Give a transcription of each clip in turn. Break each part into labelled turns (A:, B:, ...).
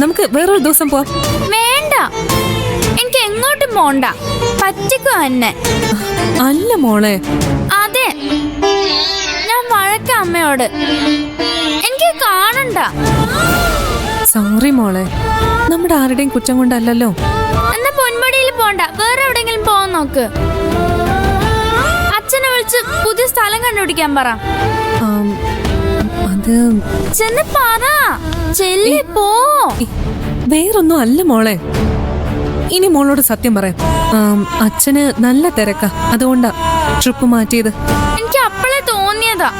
A: നമുക്ക് വേറൊരു ദിവസം പോവാം.
B: വേണ്ട, എനിക്ക് എങ്ങോട്ടും പോണ്ട. പറ്റിക്കോ എന്നെ.
A: അല്ല മോളെ.
B: അതെ, ഞാൻ വഴക്ക അമ്മയോട്. എനിക്ക് കാണണ്ട.
A: സോറി മോളെ, നമ്മുടെ ആരുടെയും കുറ്റം കൊണ്ടല്ലോ.
B: എന്നാ പൊന്മുടിയിൽ പോണ്ട, വേറെ എവിടെങ്കിലും പോവാൻ നോക്ക്. അച്ഛനെ വിളിച്ച് പുതിയ സ്ഥലം കണ്ടുപിടിക്കാൻ പറ.
A: അത്
B: ചെന്ന് പറ. ചെല്ലി പോ.
A: വേറൊന്നും അല്ല മോളെ. ഇനി മോളോട് സത്യം പറയാം. അച്ഛന് നല്ല തിരക്കാ, അതുകൊണ്ടാ ട്രിപ്പ് മാറ്റിയത്.
B: എനിക്ക് അപ്പോഴേ തോന്നിയതാ.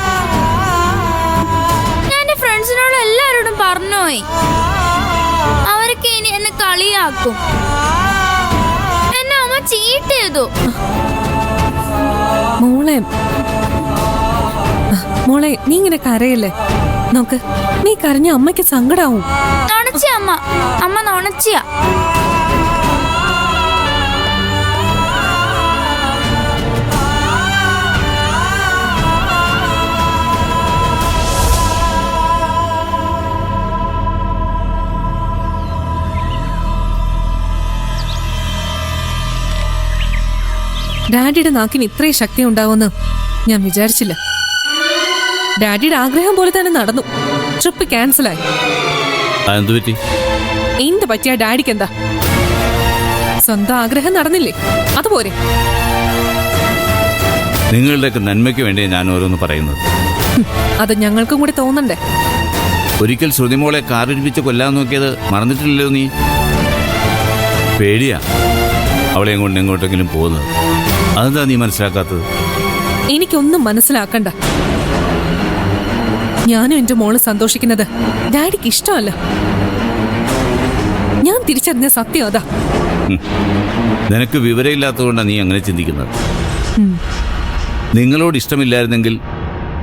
B: ഞാൻ എന്റെ ഫ്രണ്ട്സിനോട് എല്ലാരോടും പറഞ്ഞുപോയി. അവരൊക്കെ ഇനി എന്നെ കളിയാക്കും. എന്നെ അമ്മ ചീറ്റ് ചെയ്തു.
A: മോളെ നീ ഇങ്ങനെ കരയല്ലേ. നോക്ക്, നീ കരഞ്ഞ അമ്മയ്ക്ക് സങ്കടാവും.
B: നുണച്ചിയ അമ്മ. അമ്മ നുണച്ചിയ.
A: ഡാഡിയുടെ നാക്കിന് ഇത്രയും ശക്തി ഉണ്ടാവുമെന്ന് ഞാൻ വിചാരിച്ചില്ല. ഡാഡിയുടെ ആഗ്രഹം പോലെ തന്നെ നടന്നു. ട്രിപ്പ് ക്യാൻസലായി. എന്ത് പറ്റിയ ഡാഡിക്ക് എന്താ? സ്വന്തം ആഗ്രഹം നടന്നില്ലേ, അതുപോലെ.
C: നിങ്ങളുടെയൊക്കെ നന്മയ്ക്ക് വേണ്ടി ഞാൻ ഓരോന്ന് പറയുന്നത്.
A: അത് ഞങ്ങൾക്കും കൂടി തോന്നണ്ടേ.
C: ഒരിക്കൽ ശ്രുതിമോളെ കാറിടിപ്പിച്ച് കൊല്ലാൻ നോക്കിയത് മറന്നിട്ടില്ലല്ലോ നീ? പേടിയാ അവളെയും കൊണ്ട് എങ്ങോട്ടെങ്കിലും പോകുന്നത്. അതെന്താ നീ മനസ്സിലാക്കാത്തത്?
A: എനിക്കൊന്നും മനസ്സിലാക്കണ്ട. ഞാനും എന്റെ മോള് സന്തോഷിക്കുന്നത് ഡാഡിക്ക് ഇഷ്ടമല്ല. ഞാൻ തിരിച്ചറിഞ്ഞ സത്യം അതാ.
C: നിനക്ക് വിവരമില്ലാത്തതുകൊണ്ടാണ് നീ അങ്ങനെ ചിന്തിക്കുന്നത്. നിങ്ങളോട് ഇഷ്ടമില്ലായിരുന്നെങ്കിൽ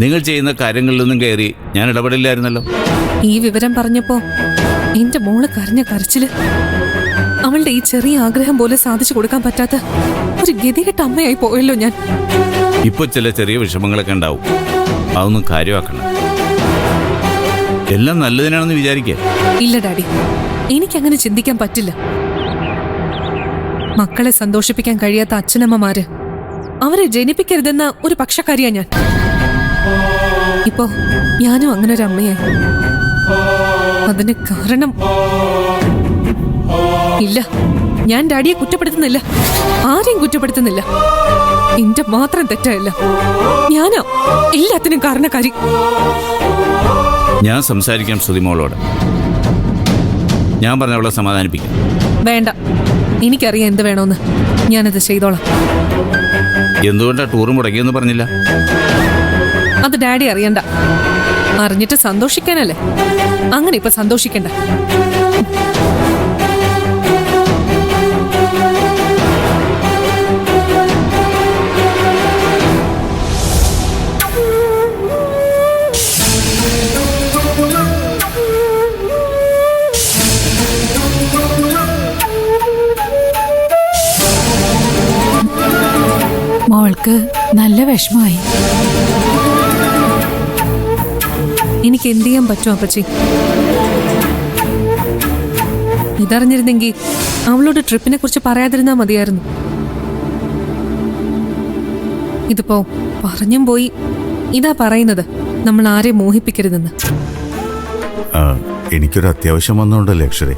C: നിങ്ങൾ ചെയ്യുന്ന കാര്യങ്ങളിലൊന്നും കയറി ഞാൻ ഇടപെടില്ലായിരുന്നല്ലോ.
A: ഈ വിവരം പറഞ്ഞപ്പോ എന്റെ മോള് കരഞ്ഞ കരച്ചില്, അവളുടെ ഈ ചെറിയ ആഗ്രഹം പോലെ സാധിച്ചു കൊടുക്കാൻ പറ്റാത്ത ഒരു ഗതികെട്ട അമ്മയായി പോയല്ലോ ഞാൻ.
C: ഇപ്പൊ ചില ചെറിയ വിഷമങ്ങളൊക്കെ ഉണ്ടാവും, അതൊന്നും കാര്യമാക്കണം. എല്ലാം നല്ലതിനാണെന്ന് വിചാരിക്കേ.
A: ഇല്ല ഡാഡി, എനിക്കങ്ങനെ ചിന്തിക്കാൻ പറ്റില്ല. മക്കളെ സന്തോഷിപ്പിക്കാൻ കഴിയാത്ത അച്ഛനമ്മമാര് അവരെ ജനിപ്പിക്കരുതെന്ന ഒരു പക്ഷക്കാരിയാ ഞാൻ. ഇപ്പോ ഞാനും അങ്ങനെ ഒരു അമ്മയായി. അതിന് കാരണം ഇല്ല, ഞാൻ ഡാഡിയെ കുറ്റപ്പെടുത്തുന്നില്ല, ആരെയും കുറ്റപ്പെടുത്തുന്നില്ല. എന്റെ മാത്രം തെറ്റല്ല, ഞാനാ എല്ലാത്തിനും കാരണക്കാരി.
C: ഞാൻ സംസാരിക്കാം ശ്രുതിമോളോട്. ഞാൻ പറഞ്ഞവളെ സമാധാനിപ്പിക്കാം.
A: വേണ്ട, എനിക്കറിയാം എന്ത് വേണോന്ന്. ഞാനത് ചെയ്തോളാം.
C: എന്തുകൊണ്ടാ ടൂർ മുടങ്ങിയെന്ന് പറഞ്ഞില്ല?
A: അത് ഡാഡി അറിയണ്ട. അറിഞ്ഞിട്ട് സന്തോഷിക്കാനല്ലേ. അങ്ങനെ ഇപ്പൊ സന്തോഷിക്കണ്ട.
D: മോൾക്ക് നല്ല വിഷമമായി.
A: എനിക്ക് എന്ത് ചെയ്യാൻ പറ്റും അപ്പച്ചി? ഇതറിഞ്ഞിരുന്നെങ്കിൽ അവളോട് ട്രിപ്പിനെ കുറിച്ച് പറയാതിരുന്നാ മതിയായിരുന്നു. ഇതിപ്പോ പറഞ്ഞും പോയി. ഇതാ പറയുന്നത്, നമ്മൾ ആരെയും മോഹിപ്പിക്കരുതെന്ന്.
E: എനിക്കൊരു അത്യാവശ്യം വന്നോണ്ടല്ലേ അക്ഷരേ.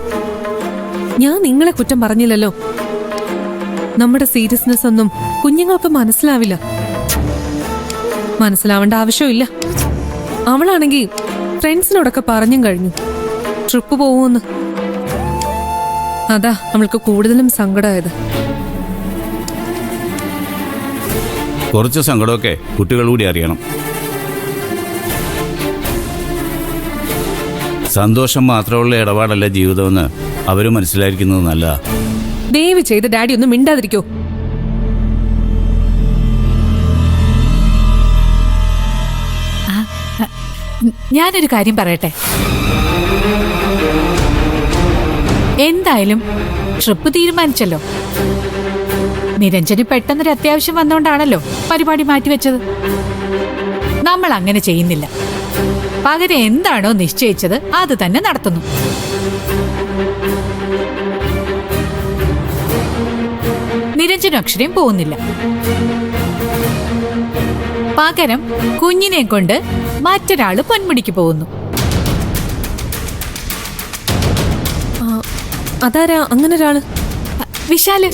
A: ഞാൻ നിങ്ങളെ കുറ്റം പറഞ്ഞില്ലല്ലോ. നമ്മുടെ സീരിയസ്നെസ് ഒന്നും കുഞ്ഞുങ്ങൾക്ക് മനസ്സിലാവില്ല. മനസ്സിലാവേണ്ട ആവശ്യമില്ല. അവളാണെങ്കിൽ ഫ്രണ്ട്സിനോടൊക്കെ പറഞ്ഞും കഴിഞ്ഞു ട്രിപ്പ് പോവുമെന്ന്. അതാ അവൾക്ക് കൂടുതലും സങ്കടമായത്.
C: കുറച്ച് സങ്കടമൊക്കെ കുട്ടികൾ കൂടി അറിയണം. സന്തോഷം മാത്രമുള്ള ഇടപാടല്ല ജീവിതമെന്ന് അവര് മനസ്സിലായിരിക്കുന്നത് നല്ലതാ.
A: ദയവ് ചെയ്ത് ഡാഡി ഒന്നും മിണ്ടാതിരിക്കോ?
D: ഞാനൊരു കാര്യം പറയട്ടെ. എന്തായാലും ട്രിപ്പ് തീരുമാനിച്ചല്ലോ. നിരഞ്ജന് പെട്ടെന്നൊരു അത്യാവശ്യം വന്നുകൊണ്ടാണല്ലോ പരിപാടി മാറ്റിവെച്ചത്. നമ്മൾ അങ്ങനെ ചെയ്യുന്നില്ല. പകരം എന്താണോ നിശ്ചയിച്ചത് അത് തന്നെ നടത്തുന്നു. നിരഞ്ജനും അക്ഷരയും പോകുന്നില്ല. പകരം കുഞ്ഞിനെ കൊണ്ട് മറ്റൊരാള് പൊന്മുടിക്ക് പോകുന്നു.
A: അതാരാ അങ്ങനെ ഒരാള്?
D: വിശാല്